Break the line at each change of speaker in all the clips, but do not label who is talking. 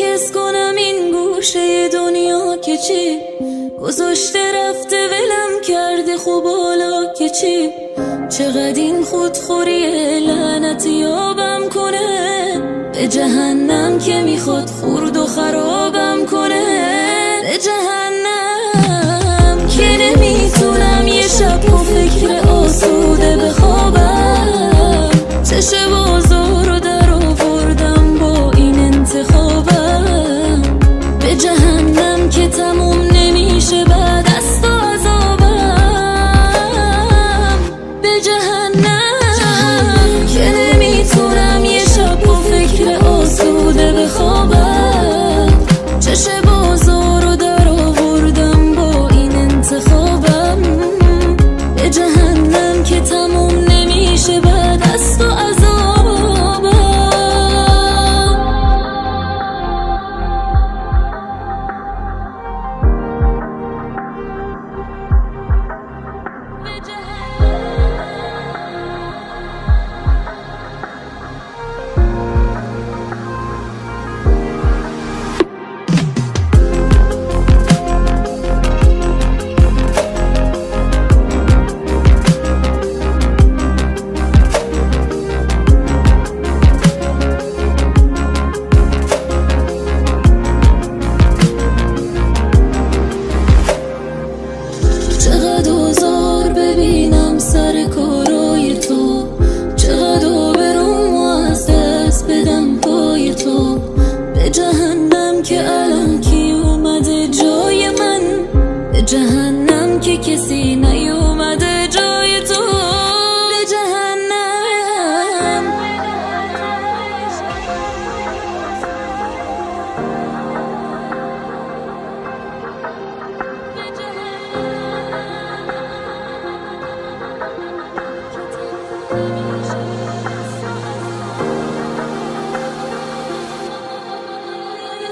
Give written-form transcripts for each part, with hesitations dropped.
حس کنم این گوشه دنیا که چی گذاشته رفته ولم کرده، خب حالا که چی؟ چقدر این خودخوریه لعنت یابم کنه، به جهنم که میخواد خورد و خرابم کنه، به جهنم که نمیتونم یه شب با فکر آسوده بخوابم. چش بازار رو در آوردم با این انتخابم، به جهنم که تموم نمیشه بعد از تو عذابم، به جهنم که نمیتونم یه شب با فکر آسوده بخوابم. چش بازار رو در آوردم با این انتخابم، به جهنم که تموم نمیشه بعد از تو عذابم. چقدر آزار ببینم سر کارای تو، چقدر آبروم و از دست بدم پای تو، به جهنم که الان کی اومده جای من، به جهنم که کسی نیومده جای تو، به جهنم.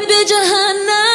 به جهنم.